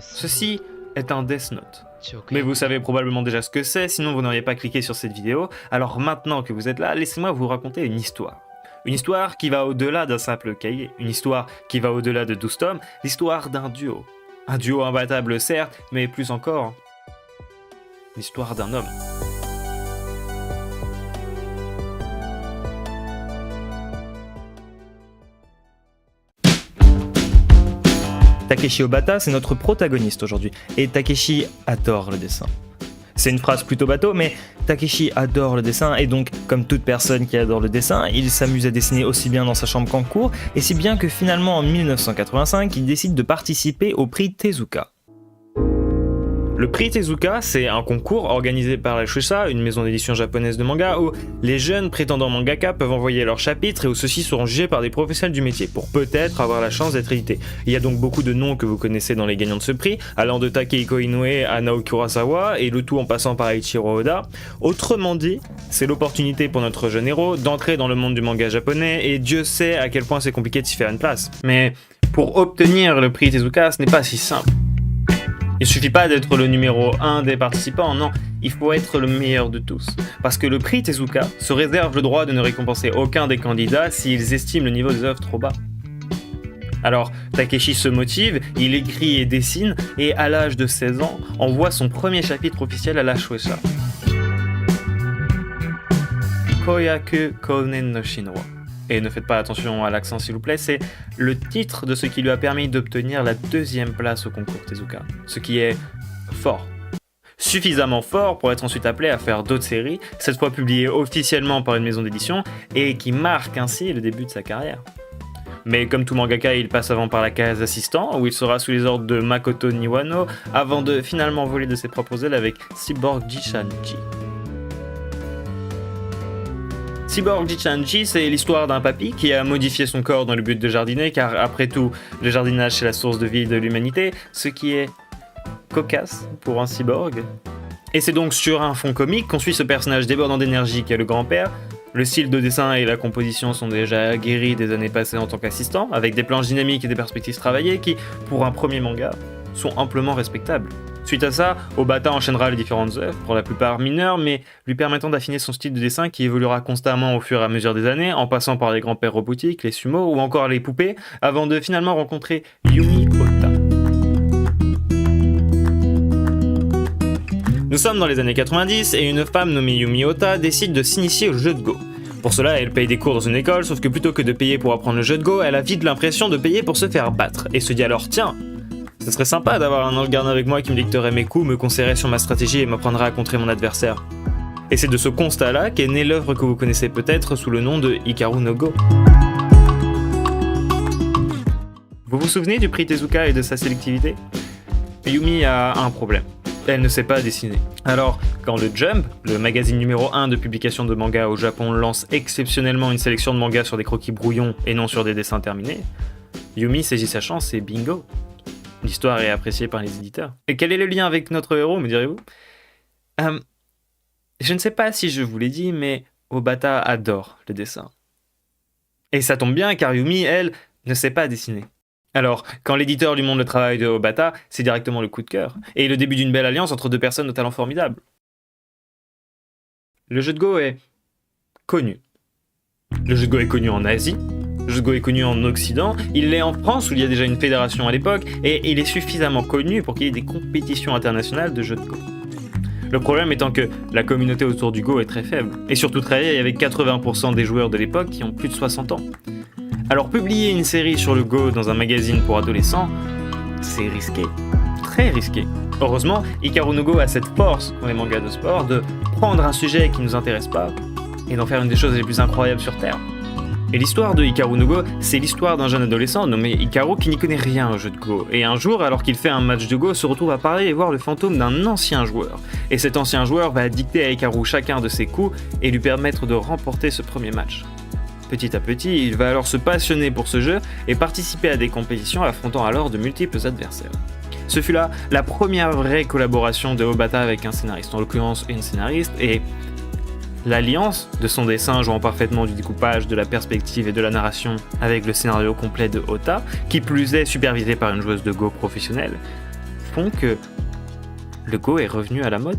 Ceci est un Death Note. Mais vous savez probablement déjà ce que c'est, sinon vous n'auriez pas cliqué sur cette vidéo. Alors maintenant que vous êtes là, laissez-moi vous raconter une histoire. Une histoire qui va au-delà d'un simple cahier, une histoire qui va au-delà de 12 tomes, l'histoire d'un duo. Un duo imbattable certes, mais plus encore, l'histoire d'un homme. Takeshi Obata, c'est notre protagoniste aujourd'hui, et Takeshi adore le dessin. C'est une phrase plutôt bateau, mais Takeshi adore le dessin, et donc, comme toute personne qui adore le dessin, il s'amuse à dessiner aussi bien dans sa chambre qu'en cours, et si bien que finalement en 1985, il décide de participer au prix Tezuka. Le prix Tezuka, c'est un concours organisé par la Shueisha, une maison d'édition japonaise de manga, où les jeunes prétendants mangaka peuvent envoyer leurs chapitres et où ceux-ci seront jugés par des professionnels du métier, pour peut-être avoir la chance d'être édités. Il y a donc beaucoup de noms que vous connaissez dans les gagnants de ce prix, allant de Takehiko Inoue à Naoki Urasawa, et le tout en passant par Eiichiro Oda. Autrement dit, c'est l'opportunité pour notre jeune héros d'entrer dans le monde du manga japonais, et Dieu sait à quel point c'est compliqué de s'y faire une place. Mais pour obtenir le prix Tezuka, ce n'est pas si simple. Il suffit pas d'être le numéro 1 des participants, non, il faut être le meilleur de tous. Parce que le prix Tezuka se réserve le droit de ne récompenser aucun des candidats s'ils estiment le niveau des œuvres trop bas. Alors, Takeshi se motive, il écrit et dessine, et à l'âge de 16 ans, envoie son premier chapitre officiel à la Shueisha. Koyaku Kounen no Shinwa. Et ne faites pas attention à l'accent s'il vous plaît, c'est le titre de ce qui lui a permis d'obtenir la 2e place au concours Tezuka. Ce qui est fort. Suffisamment fort pour être ensuite appelé à faire d'autres séries, cette fois publiées officiellement par une maison d'édition, et qui marque ainsi le début de sa carrière. Mais comme tout mangaka, il passe avant par la case assistant, où il sera sous les ordres de Makoto Niwano, avant de finalement voler de ses propres ailes avec Cyborg Jichanji. Cyborg Jichanji, c'est l'histoire d'un papy qui a modifié son corps dans le but de jardiner, car après tout, le jardinage c'est la source de vie de l'humanité, ce qui est cocasse pour un cyborg. Et c'est donc sur un fond comique qu'on suit ce personnage débordant d'énergie qu'est le grand-père. Le style de dessin et la composition sont déjà aguerris des années passées en tant qu'assistant, avec des planches dynamiques et des perspectives travaillées qui, pour un premier manga, sont amplement respectables. Suite à ça, Obata enchaînera les différentes œuvres, pour la plupart mineures, mais lui permettant d'affiner son style de dessin qui évoluera constamment au fur et à mesure des années, en passant par les grands-pères robotiques, les sumo ou encore les poupées, avant de finalement rencontrer Yumi Ota. Nous sommes dans les années 90 et une femme nommée Yumi Ota décide de s'initier au jeu de Go. Pour cela, elle paye des cours dans une école, sauf que plutôt que de payer pour apprendre le jeu de Go, elle a vite l'impression de payer pour se faire battre, et se dit alors tiens, ce serait sympa d'avoir un ange gardien avec moi qui me dicterait mes coups, me conseillerait sur ma stratégie et m'apprendrait à contrer mon adversaire. Et c'est de ce constat-là qu'est née l'œuvre que vous connaissez peut-être sous le nom de Hikaru no Go. Vous vous souvenez du prix Tezuka et de sa sélectivité ? Yumi a un problème. Elle ne sait pas dessiner. Alors, quand le Jump, le magazine numéro 1 de publication de manga au Japon, lance exceptionnellement une sélection de mangas sur des croquis brouillons et non sur des dessins terminés, Yumi saisit sa chance et bingo. L'histoire est appréciée par les éditeurs. Et quel est le lien avec notre héros, me direz-vous ? Je ne sais pas si je vous l'ai dit, mais Obata adore le dessin. Et ça tombe bien car Yumi, elle, ne sait pas dessiner. Alors, quand l'éditeur lui montre le travail de Obata, c'est directement le coup de cœur, et le début d'une belle alliance entre deux personnes au talent formidable. Le jeu de Go est connu. Le jeu de Go est connu en Asie, le jeu de Go est connu en Occident, il l'est en France où il y a déjà une fédération à l'époque, et il est suffisamment connu pour qu'il y ait des compétitions internationales de jeux de Go. Le problème étant que la communauté autour du Go est très faible, et surtout très vieille avec 80% des joueurs de l'époque qui ont plus de 60 ans. Alors publier une série sur le Go dans un magazine pour adolescents, c'est risqué, très risqué. Heureusement, Hikaru no Go a cette force pour les mangas de sport de prendre un sujet qui ne nous intéresse pas et d'en faire une des choses les plus incroyables sur Terre. Et l'histoire de Hikaru no Go, c'est l'histoire d'un jeune adolescent nommé Hikaru qui n'y connaît rien au jeu de Go. Et un jour, alors qu'il fait un match de Go, se retrouve à parler et voir le fantôme d'un ancien joueur. Et cet ancien joueur va dicter à Hikaru chacun de ses coups et lui permettre de remporter ce premier match. Petit à petit, il va alors se passionner pour ce jeu et participer à des compétitions affrontant alors de multiples adversaires. Ce fut là la première vraie collaboration de Obata avec un scénariste, en l'occurrence une scénariste, et L'alliance de son dessin jouant parfaitement du découpage, de la perspective et de la narration avec le scénario complet de Ota, qui plus est supervisé par une joueuse de Go professionnelle, font que le Go est revenu à la mode.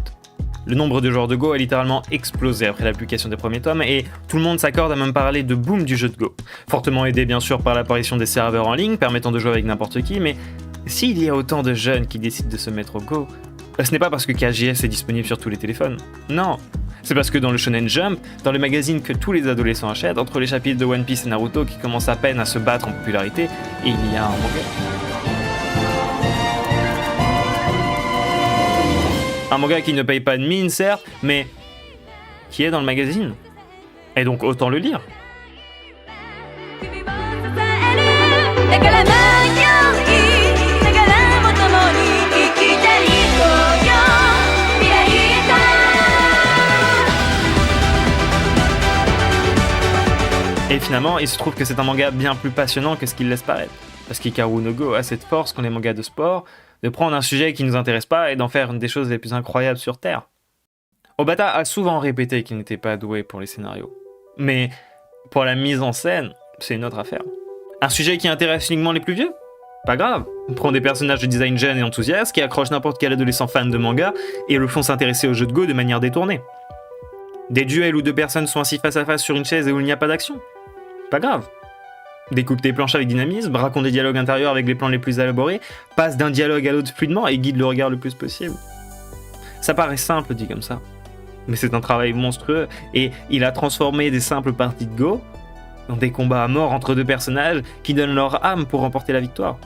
Le nombre de joueurs de Go a littéralement explosé après la publication des premiers tomes et tout le monde s'accorde à même parler de boom du jeu de Go. Fortement aidé bien sûr par l'apparition des serveurs en ligne permettant de jouer avec n'importe qui, mais s'il y a autant de jeunes qui décident de se mettre au Go, ce n'est pas parce que KGS est disponible sur tous les téléphones. Non, c'est parce que dans le Shonen Jump, dans le magazine que tous les adolescents achètent, entre les chapitres de One Piece et Naruto qui commencent à peine à se battre en popularité, il y a un manga. Un manga qui ne paye pas de mine, certes, mais qui est dans le magazine. Et donc autant le lire. Et finalement, il se trouve que c'est un manga bien plus passionnant que ce qu'il laisse paraître. Parce qu'Hikaru no Go a cette force qu'ont les mangas de sport, de prendre un sujet qui nous intéresse pas et d'en faire une des choses les plus incroyables sur Terre. Obata a souvent répété qu'il n'était pas doué pour les scénarios. Mais pour la mise en scène, c'est une autre affaire. Un sujet qui intéresse uniquement les plus vieux ? Pas grave. Prends des personnages de design jeunes et enthousiastes qui accrochent n'importe quel adolescent fan de manga et le font s'intéresser au jeu de Go de manière détournée. Des duels où deux personnes sont assis face à face sur une chaise et où il n'y a pas d'action ? Pas grave. Découpe tes planches avec dynamisme, raconte des dialogues intérieurs avec les plans les plus élaborés, passe d'un dialogue à l'autre fluidement et guide le regard le plus possible. Ça paraît simple dit comme ça, mais c'est un travail monstrueux et il a transformé des simples parties de Go dans des combats à mort entre deux personnages qui donnent leur âme pour remporter la victoire.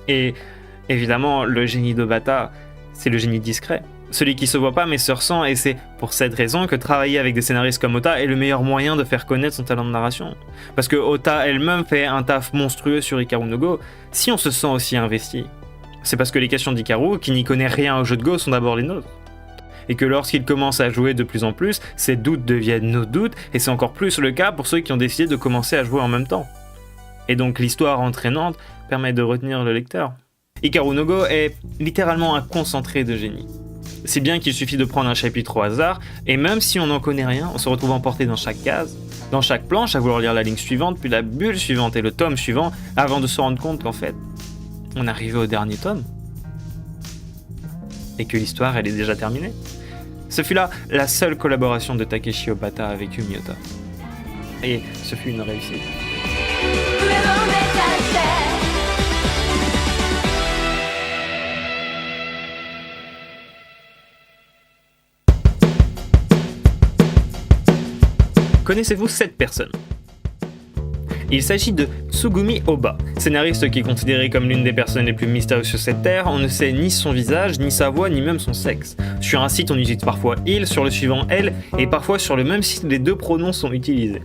Et évidemment, le génie d'Obata, c'est le génie discret. Celui qui se voit pas mais se ressent, et c'est pour cette raison que travailler avec des scénaristes comme Ota est le meilleur moyen de faire connaître son talent de narration. Parce que Ota elle-même fait un taf monstrueux sur Hikaru no Go, si on se sent aussi investi, c'est parce que les questions d'Hikaru, qui n'y connaît rien au jeu de Go, sont d'abord les nôtres. Et que lorsqu'il commence à jouer de plus en plus, ses doutes deviennent nos doutes, et c'est encore plus le cas pour ceux qui ont décidé de commencer à jouer en même temps. Et donc l'histoire entraînante permet de retenir le lecteur. Hikaru no Go est littéralement un concentré de génie. Si bien qu'il suffit de prendre un chapitre au hasard, et même si on n'en connaît rien, on se retrouve emporté dans chaque case, dans chaque planche, à vouloir lire la ligne suivante, puis la bulle suivante et le tome suivant, avant de se rendre compte qu'en fait, on est arrivé au dernier tome, et que l'histoire, elle est déjà terminée. Ce fut là la seule collaboration de Takeshi Obata avec Yumi Ota. Et ce fut une réussite. Connaissez-vous cette personne ? Il s'agit de Tsugumi Ohba, scénariste qui est considéré comme l'une des personnes les plus mystérieuses sur cette terre. On ne sait ni son visage, ni sa voix, ni même son sexe. Sur un site, on utilise parfois il, sur le suivant elle, et parfois sur le même site, les deux pronoms sont utilisés.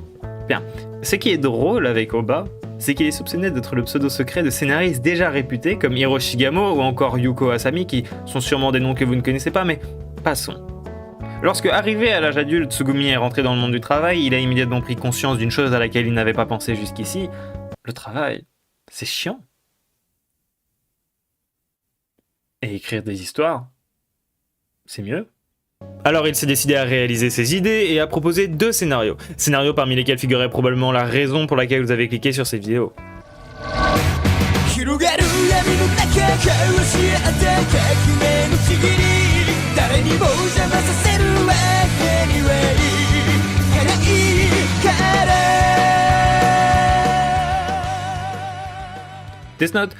Bien, ce qui est drôle avec Ohba, c'est qu'il est soupçonné d'être le pseudo secret de scénaristes déjà réputés comme Hiroshi Gamo ou encore Yuko Asami, qui sont sûrement des noms que vous ne connaissez pas, mais passons. Lorsque, arrivé à l'âge adulte, Tsugumi est rentré dans le monde du travail, il a immédiatement pris conscience d'une chose à laquelle il n'avait pas pensé jusqu'ici. Le travail, c'est chiant. Et écrire des histoires, c'est mieux. Alors il s'est décidé à réaliser ses idées et à proposer 2 scénarios. Scénarios parmi lesquels figurait probablement la raison pour laquelle vous avez cliqué sur cette vidéo. Death Note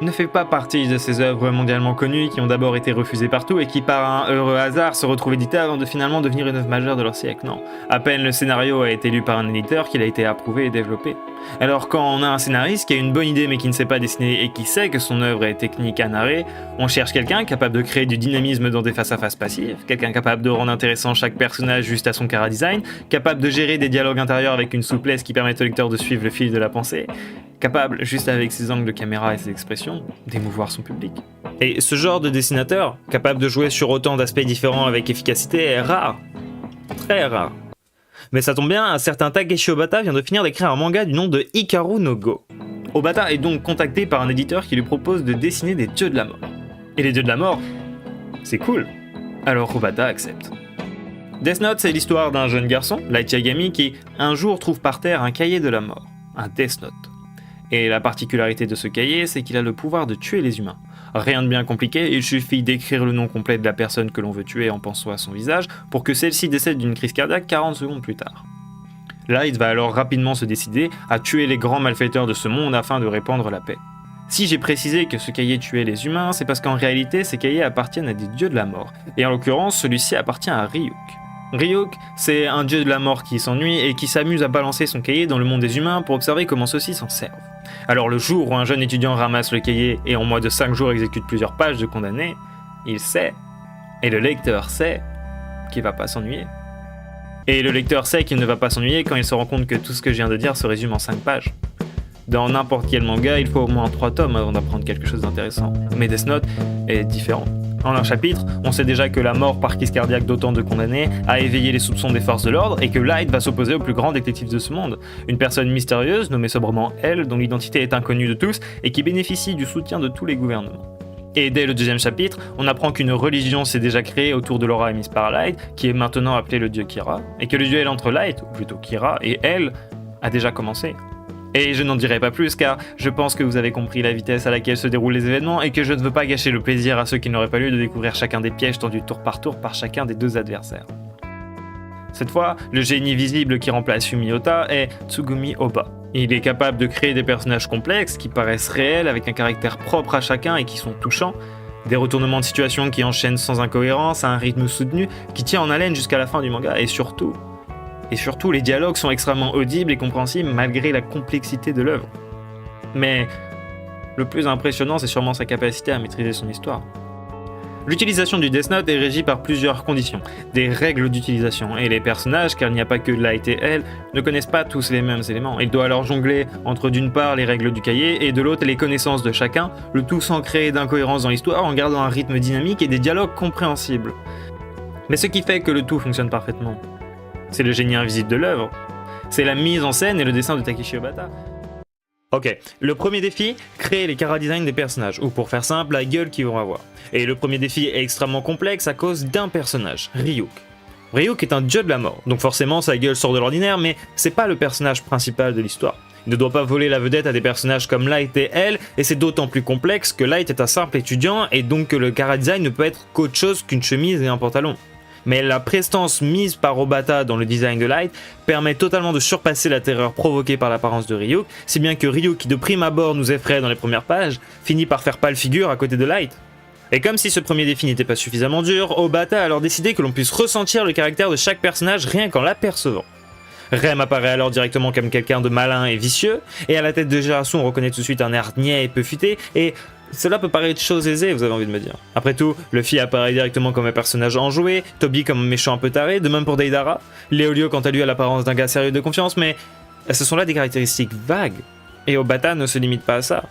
ne fait pas partie de ces œuvres mondialement connues qui ont d'abord été refusées partout et qui par un heureux hasard se retrouvent éditées avant de finalement devenir une œuvre majeure de leur siècle. Non, à peine le scénario a été lu par un éditeur qu'il a été approuvé et développé. Alors quand on a un scénariste qui a une bonne idée mais qui ne sait pas dessiner et qui sait que son œuvre est technique à narrer, on cherche quelqu'un capable de créer du dynamisme dans des face-à-face passifs, quelqu'un capable de rendre intéressant chaque personnage juste à son chara-design, capable de gérer des dialogues intérieurs avec une souplesse qui permet au lecteur de suivre le fil de la pensée, capable, juste avec ses angles de caméra et ses expressions, d'émouvoir son public. Et ce genre de dessinateur, capable de jouer sur autant d'aspects différents avec efficacité, est rare. Très rare. Mais ça tombe bien, un certain Takeshi Obata vient de finir d'écrire un manga du nom de Hikaru no Go. Obata est donc contacté par un éditeur qui lui propose de dessiner des dieux de la mort. Et les dieux de la mort, c'est cool. Alors Obata accepte. Death Note, c'est l'histoire d'un jeune garçon, Light Yagami, qui un jour trouve par terre un cahier de la mort, un Death Note. Et la particularité de ce cahier, c'est qu'il a le pouvoir de tuer les humains. Rien de bien compliqué, il suffit d'écrire le nom complet de la personne que l'on veut tuer en pensant à son visage pour que celle-ci décède d'une crise cardiaque 40 secondes plus tard. Light va alors rapidement se décider à tuer les grands malfaiteurs de ce monde afin de répandre la paix. Si j'ai précisé que ce cahier tuait les humains, c'est parce qu'en réalité, ces cahiers appartiennent à des dieux de la mort, et en l'occurrence, celui-ci appartient à Ryuk. Ryuk, c'est un dieu de la mort qui s'ennuie et qui s'amuse à balancer son cahier dans le monde des humains pour observer comment ceux-ci s'en servent. Alors le jour où un jeune étudiant ramasse le cahier et en moins de 5 jours exécute plusieurs pages de condamnés, il sait, et le lecteur sait, qu'il va pas s'ennuyer. Et le lecteur sait qu'il ne va pas s'ennuyer quand il se rend compte que tout ce que je viens de dire se résume en 5 pages. Dans n'importe quel manga, il faut au moins 3 tomes avant d'apprendre quelque chose d'intéressant. Mais Death Note est différent. En un chapitre, on sait déjà que la mort par crise cardiaque d'autant de condamnés a éveillé les soupçons des forces de l'ordre et que Light va s'opposer au plus grand détective de ce monde, une personne mystérieuse nommée sobrement Elle, dont l'identité est inconnue de tous et qui bénéficie du soutien de tous les gouvernements. Et dès le deuxième chapitre, on apprend qu'une religion s'est déjà créée autour de l'aura émise par Light, qui est maintenant appelée le dieu Kira, et que le duel entre Light, ou plutôt Kira, et Elle a déjà commencé. Et je n'en dirai pas plus car je pense que vous avez compris la vitesse à laquelle se déroulent les événements et que je ne veux pas gâcher le plaisir à ceux qui n'auraient pas lieu de découvrir chacun des pièges tendus tour par chacun des deux adversaires. Cette fois, le génie visible qui remplace Yumiota est Tsugumi Oba. Il est capable de créer des personnages complexes qui paraissent réels avec un caractère propre à chacun et qui sont touchants, des retournements de situation qui enchaînent sans incohérence à un rythme soutenu qui tient en haleine jusqu'à la fin du manga et surtout, les dialogues sont extrêmement audibles et compréhensibles malgré la complexité de l'œuvre. Mais le plus impressionnant, c'est sûrement sa capacité à maîtriser son histoire. L'utilisation du Death Note est régie par plusieurs conditions, des règles d'utilisation, et les personnages, car il n'y a pas que Light et Elle, ne connaissent pas tous les mêmes éléments. Il doit alors jongler entre d'une part les règles du cahier et de l'autre les connaissances de chacun, le tout sans créer d'incohérence dans l'histoire en gardant un rythme dynamique et des dialogues compréhensibles. Mais ce qui fait que le tout fonctionne parfaitement, c'est le génie invisible de l'œuvre. C'est la mise en scène et le dessin de Takeshi Obata. Ok, le premier défi, créer les chara-design des personnages, ou pour faire simple, la gueule qu'ils vont avoir. Et le premier défi est extrêmement complexe à cause d'un personnage, Ryuk. Ryuk est un dieu de la mort, donc forcément sa gueule sort de l'ordinaire, mais c'est pas le personnage principal de l'histoire. Il ne doit pas voler la vedette à des personnages comme Light et Elle, et c'est d'autant plus complexe que Light est un simple étudiant, et donc que le chara-design ne peut être qu'autre chose qu'une chemise et un pantalon. Mais la prestance mise par Obata dans le design de Light permet totalement de surpasser la terreur provoquée par l'apparence de Ryuk, si bien que Ryuk, qui de prime abord nous effraie dans les premières pages, finit par faire pâle figure à côté de Light. Et comme si ce premier défi n'était pas suffisamment dur, Obata a alors décidé que l'on puisse ressentir le caractère de chaque personnage rien qu'en l'apercevant. Rem apparaît alors directement comme quelqu'un de malin et vicieux, et à la tête de Jirasu on reconnaît tout de suite un air niais et peu futé, et cela peut paraître chose aisée, vous avez envie de me dire. Après tout, Luffy apparaît directement comme un personnage enjoué, Toby comme un méchant un peu taré, de même pour Deidara, Léolio quant à lui a l'apparence d'un gars sérieux de confiance, mais ce sont là des caractéristiques vagues, et Obata ne se limite pas à ça.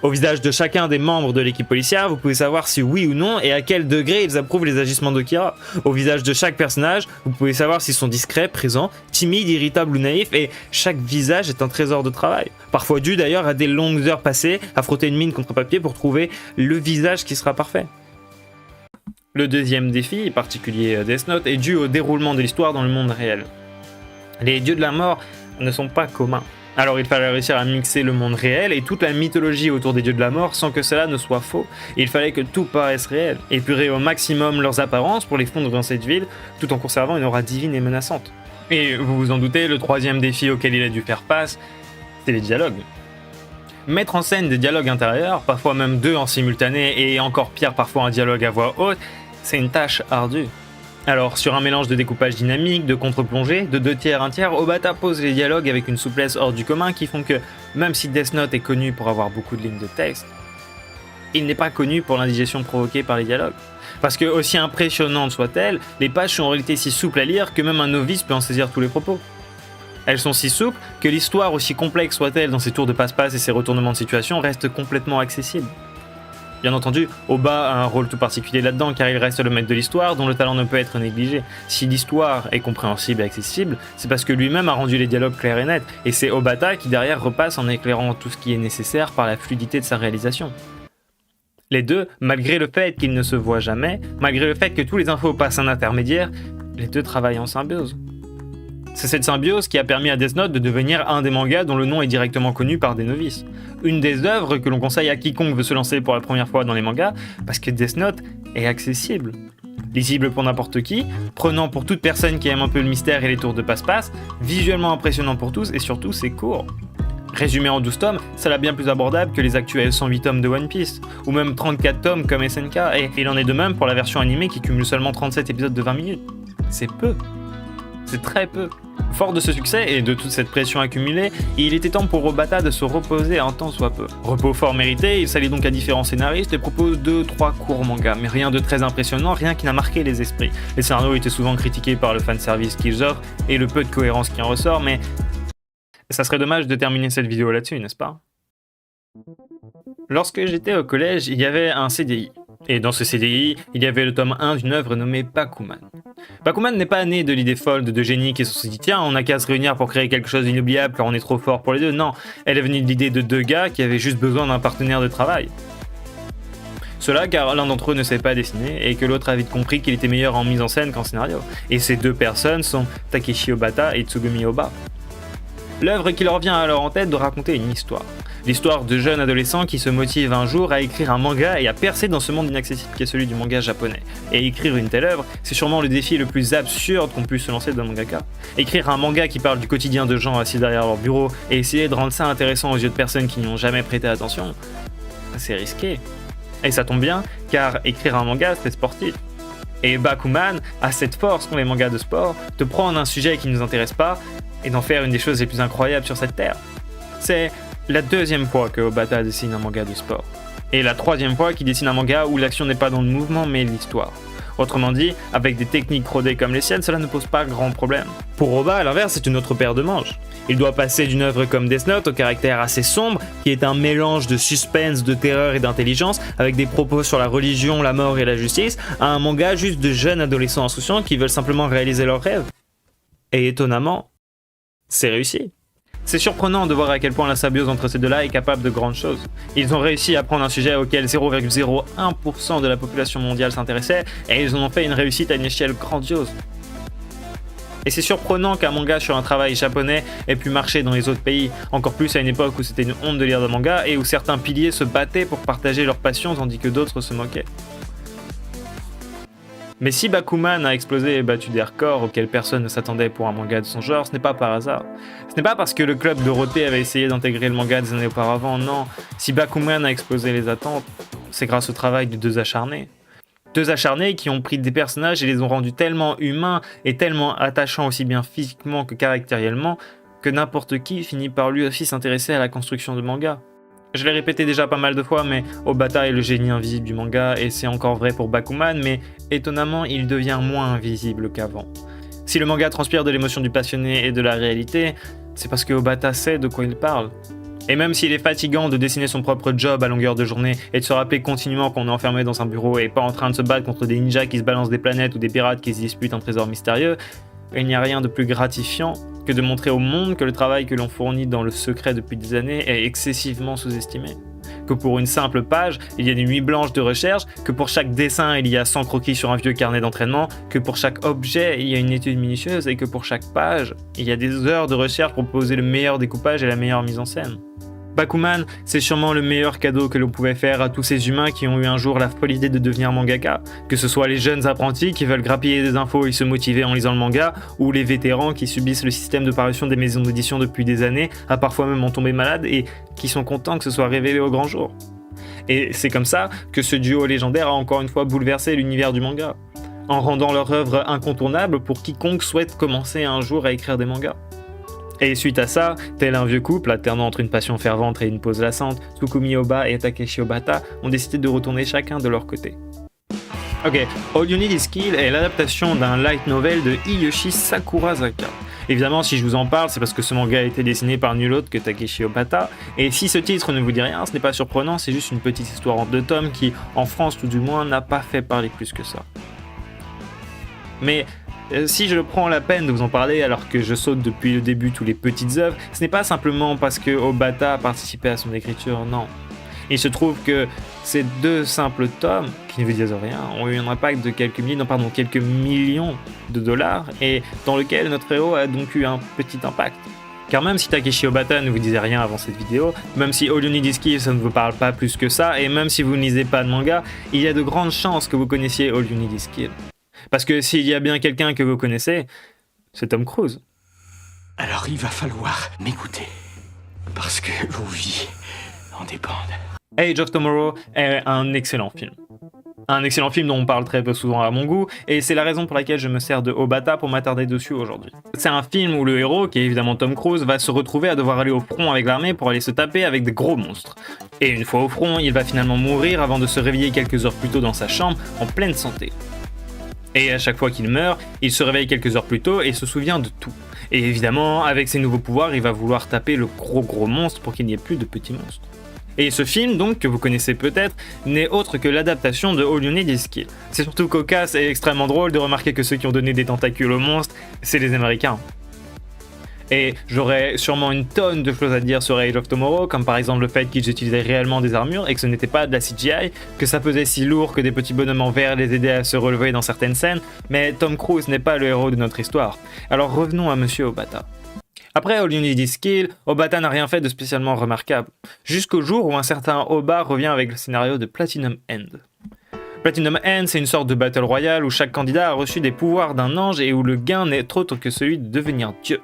Au visage de chacun des membres de l'équipe policière, vous pouvez savoir si oui ou non et à quel degré ils approuvent les agissements de Kira. Au visage de chaque personnage, vous pouvez savoir s'ils sont discrets, présents, timides, irritables ou naïfs, et chaque visage est un trésor de travail. Parfois dû d'ailleurs à des longues heures passées à frotter une mine contre papier pour trouver le visage qui sera parfait. Le deuxième défi, particulier à Death Note, est dû au déroulement de l'histoire dans le monde réel. Les dieux de la mort ne sont pas communs. Alors il fallait réussir à mixer le monde réel et toute la mythologie autour des dieux de la mort sans que cela ne soit faux. Il fallait que tout paraisse réel, épurer au maximum leurs apparences pour les fondre dans cette ville, tout en conservant une aura divine et menaçante. Et vous vous en doutez, le troisième défi auquel il a dû faire face, c'est les dialogues. Mettre en scène des dialogues intérieurs, parfois même deux en simultané et encore pire parfois un dialogue à voix haute, c'est une tâche ardue. Alors, sur un mélange de découpage dynamique, de contre-plongée, de 2/3, 1/3, Obata pose les dialogues avec une souplesse hors du commun qui font que, même si Death Note est connu pour avoir beaucoup de lignes de texte, il n'est pas connu pour l'indigestion provoquée par les dialogues. Parce que, aussi impressionnantes soient-elles, les pages sont en réalité si souples à lire que même un novice peut en saisir tous les propos. Elles sont si souples que l'histoire, aussi complexe soit-elle dans ses tours de passe-passe et ses retournements de situation, reste complètement accessible. Bien entendu, Oba a un rôle tout particulier là-dedans car il reste le maître de l'histoire dont le talent ne peut être négligé. Si l'histoire est compréhensible et accessible, c'est parce que lui-même a rendu les dialogues clairs et nets, et c'est Obata qui derrière repasse en éclairant tout ce qui est nécessaire par la fluidité de sa réalisation. Les deux, malgré le fait qu'ils ne se voient jamais, malgré le fait que tous les infos passent un intermédiaire, les deux travaillent en symbiose. C'est cette symbiose qui a permis à Death Note de devenir un des mangas dont le nom est directement connu par des novices. Une des œuvres que l'on conseille à quiconque veut se lancer pour la première fois dans les mangas, parce que Death Note est accessible. Lisible pour n'importe qui, prenant pour toute personne qui aime un peu le mystère et les tours de passe-passe, visuellement impressionnant pour tous et surtout c'est court. Résumé en 12 tomes, ça l'a bien plus abordable que les actuels 108 tomes de One Piece, ou même 34 tomes comme SNK, et il en est de même pour la version animée qui cumule seulement 37 épisodes de 20 minutes. C'est peu. C'est très peu. Fort de ce succès et de toute cette pression accumulée, il était temps pour Obata de se reposer un tant soit peu. Repos fort mérité, il s'allie donc à différents scénaristes et propose 2-3 courts mangas, mais rien de très impressionnant, rien qui n'a marqué les esprits. Les scénarios étaient souvent critiqués par le fanservice qu'ils offrent et le peu de cohérence qui en ressort, mais ça serait dommage de terminer cette vidéo là-dessus, n'est-ce pas? Lorsque j'étais au collège, il y avait un CDI. Et dans ce CDI, il y avait le tome 1 d'une œuvre nommée Bakuman. Bakuman n'est pas né de l'idée folle de deux génies qui se sont dit tiens, on n'a qu'à se réunir pour créer quelque chose d'inoubliable car on est trop fort pour les deux. Non, elle est venue de l'idée de deux gars qui avaient juste besoin d'un partenaire de travail. Cela car l'un d'entre eux ne savait pas dessiner et que l'autre a vite compris qu'il était meilleur en mise en scène qu'en scénario. Et ces deux personnes sont Takeshi Obata et Tsugumi Ohba. L'œuvre qui leur vient alors en tête de raconter une histoire. L'histoire de jeunes adolescents qui se motivent un jour à écrire un manga et à percer dans ce monde inaccessible qui est celui du manga japonais. Et écrire une telle œuvre, c'est sûrement le défi le plus absurde qu'on puisse se lancer d'un mangaka. Écrire un manga qui parle du quotidien de gens assis derrière leur bureau et essayer de rendre ça intéressant aux yeux de personnes qui n'y ont jamais prêté attention, c'est risqué. Et ça tombe bien, car écrire un manga, c'est sportif. Et Bakuman a cette force qu'ont les mangas de sport, de prendre un sujet qui ne nous intéresse pas et d'en faire une des choses les plus incroyables sur cette terre. C'est la deuxième fois que Obata dessine un manga de sport. Et la troisième fois qu'il dessine un manga où l'action n'est pas dans le mouvement mais l'histoire. Autrement dit, avec des techniques rodées comme les siennes, cela ne pose pas grand problème. Pour Ohba, à l'inverse, c'est une autre paire de manches. Il doit passer d'une œuvre comme Death Note au caractère assez sombre, qui est un mélange de suspense, de terreur et d'intelligence, avec des propos sur la religion, la mort et la justice, à un manga juste de jeunes adolescents insouciants qui veulent simplement réaliser leurs rêves. Et étonnamment, c'est réussi. C'est surprenant de voir à quel point la symbiose entre ces deux-là est capable de grandes choses. Ils ont réussi à prendre un sujet auquel 0,01% de la population mondiale s'intéressait, et ils en ont fait une réussite à une échelle grandiose. Et c'est surprenant qu'un manga sur un travail japonais ait pu marcher dans les autres pays, encore plus à une époque où c'était une honte de lire des mangas et où certains piliers se battaient pour partager leur passion tandis que d'autres se moquaient. Mais si Bakuman a explosé et battu des records auxquels personne ne s'attendait pour un manga de son genre, ce n'est pas par hasard. Ce n'est pas parce que le club Dorothée avait essayé d'intégrer le manga des années auparavant, non. Si Bakuman a explosé les attentes, c'est grâce au travail de deux acharnés. Deux acharnés qui ont pris des personnages et les ont rendus tellement humains et tellement attachants aussi bien physiquement que caractériellement, que n'importe qui finit par lui aussi s'intéresser à la construction de manga. Je l'ai répété déjà pas mal de fois, mais Obata est le génie invisible du manga, et c'est encore vrai pour Bakuman, mais étonnamment, il devient moins invisible qu'avant. Si le manga transpire de l'émotion du passionné et de la réalité, c'est parce que Obata sait de quoi il parle. Et même s'il est fatigant de dessiner son propre job à longueur de journée et de se rappeler continuellement qu'on est enfermé dans un bureau et pas en train de se battre contre des ninjas qui se balancent des planètes ou des pirates qui se disputent un trésor mystérieux, il n'y a rien de plus gratifiant que de montrer au monde que le travail que l'on fournit dans le secret depuis des années est excessivement sous-estimé. Que pour une simple page, il y a des nuits blanches de recherche, que pour chaque dessin, il y a 100 croquis sur un vieux carnet d'entraînement, que pour chaque objet, il y a une étude minutieuse et que pour chaque page, il y a des heures de recherche pour proposer le meilleur découpage et la meilleure mise en scène. Bakuman, c'est sûrement le meilleur cadeau que l'on pouvait faire à tous ces humains qui ont eu un jour la folle idée de devenir mangaka, que ce soit les jeunes apprentis qui veulent grappiller des infos et se motiver en lisant le manga, ou les vétérans qui subissent le système de parution des maisons d'édition depuis des années, à parfois même en tomber malade, et qui sont contents que ce soit révélé au grand jour. Et c'est comme ça que ce duo légendaire a encore une fois bouleversé l'univers du manga, en rendant leur œuvre incontournable pour quiconque souhaite commencer un jour à écrire des mangas. Et suite à ça, tel un vieux couple, alternant entre une passion fervente et une pause lassante, Tsugumi Ohba et Takeshi Obata ont décidé de retourner chacun de leur côté. Ok, All You Need Is Kill est l'adaptation d'un light novel de Hiyoshi Sakurazaka. Évidemment, si je vous en parle, c'est parce que ce manga a été dessiné par nul autre que Takeshi Obata, et si ce titre ne vous dit rien, ce n'est pas surprenant, c'est juste une petite histoire en 2 tomes qui, en France tout du moins, n'a pas fait parler plus que ça. Mais si je prends la peine de vous en parler alors que je saute depuis le début tous les petites œuvres, ce n'est pas simplement parce que Obata a participé à son écriture, non. Il se trouve que ces 2 simples tomes, qui ne vous disent rien, ont eu un impact de quelques millions de dollars, et dans lequel notre héros a donc eu un petit impact. Car même si Takeshi Obata ne vous disait rien avant cette vidéo, même si All You Need Is Kill ça ne vous parle pas plus que ça, et même si vous ne lisez pas de manga, il y a de grandes chances que vous connaissiez All You Need Is Kill. Parce que s'il y a bien quelqu'un que vous connaissez, c'est Tom Cruise. Alors il va falloir m'écouter, parce que vos vies en dépendent. Age of Tomorrow est un excellent film. Un excellent film dont on parle très peu souvent à mon goût, et c'est la raison pour laquelle je me sers de Obata pour m'attarder dessus aujourd'hui. C'est un film où le héros, qui est évidemment Tom Cruise, va se retrouver à devoir aller au front avec l'armée pour aller se taper avec des gros monstres. Et une fois au front, il va finalement mourir avant de se réveiller quelques heures plus tôt dans sa chambre, en pleine santé. Et à chaque fois qu'il meurt, il se réveille quelques heures plus tôt et se souvient de tout. Et évidemment, avec ses nouveaux pouvoirs, il va vouloir taper le gros monstre pour qu'il n'y ait plus de petits monstres. Et ce film, donc, que vous connaissez peut-être, n'est autre que l'adaptation de All You Need Is Kill. C'est surtout cocasse et extrêmement drôle de remarquer que ceux qui ont donné des tentacules aux monstres, c'est les Américains. Et j'aurais sûrement une tonne de choses à dire sur Age of Tomorrow, comme par exemple le fait qu'ils utilisaient réellement des armures et que ce n'était pas de la CGI, que ça pesait si lourd que des petits bonhommes en verre les aidaient à se relever dans certaines scènes, mais Tom Cruise n'est pas le héros de notre histoire. Alors revenons à Monsieur Obata. Après All You Need Is Kill, Obata n'a rien fait de spécialement remarquable, jusqu'au jour où un certain Oba revient avec le scénario de Platinum End. Platinum End, c'est une sorte de battle royale où chaque candidat a reçu des pouvoirs d'un ange et où le gain n'est autre que celui de devenir Dieu.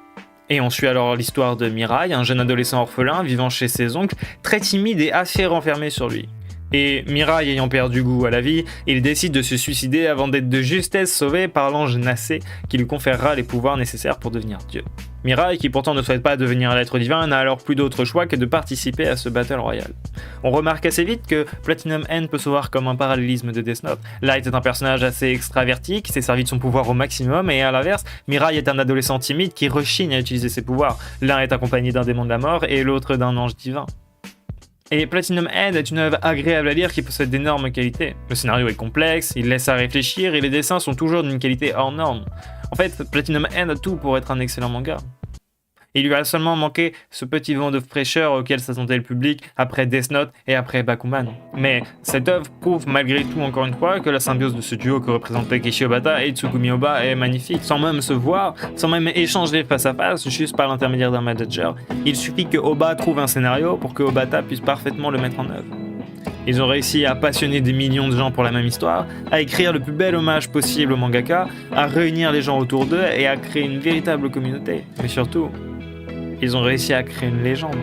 Et on suit alors l'histoire de Mirai, un jeune adolescent orphelin vivant chez ses oncles, très timide et assez renfermé sur lui. Et Mirai ayant perdu goût à la vie, il décide de se suicider avant d'être de justesse sauvé par l'ange Nacé qui lui conférera les pouvoirs nécessaires pour devenir Dieu. Mirai, qui pourtant ne souhaite pas devenir un être divin, n'a alors plus d'autre choix que de participer à ce Battle Royale. On remarque assez vite que Platinum End peut se voir comme un parallélisme de Death Note. Light est un personnage assez extraverti qui s'est servi de son pouvoir au maximum, et à l'inverse, Mirai est un adolescent timide qui rechigne à utiliser ses pouvoirs. L'un est accompagné d'un démon de la mort et l'autre d'un ange divin. Et Platinum End est une œuvre agréable à lire qui possède d'énormes qualités. Le scénario est complexe, il laisse à réfléchir et les dessins sont toujours d'une qualité hors norme. En fait, Platinum End a tout pour être un excellent manga. Il lui a seulement manqué ce petit vent de fraîcheur auquel s'attendait le public après Death Note et après Bakuman. Mais cette œuvre prouve malgré tout encore une fois que la symbiose de ce duo que représentent Takeshi Obata et Tsugumi Oba est magnifique. Sans même se voir, sans même échanger face à face, juste par l'intermédiaire d'un manager, il suffit que Oba trouve un scénario pour que Obata puisse parfaitement le mettre en œuvre. Ils ont réussi à passionner des millions de gens pour la même histoire, à écrire le plus bel hommage possible au mangaka, à réunir les gens autour d'eux et à créer une véritable communauté. Mais surtout, ils ont réussi à créer une légende.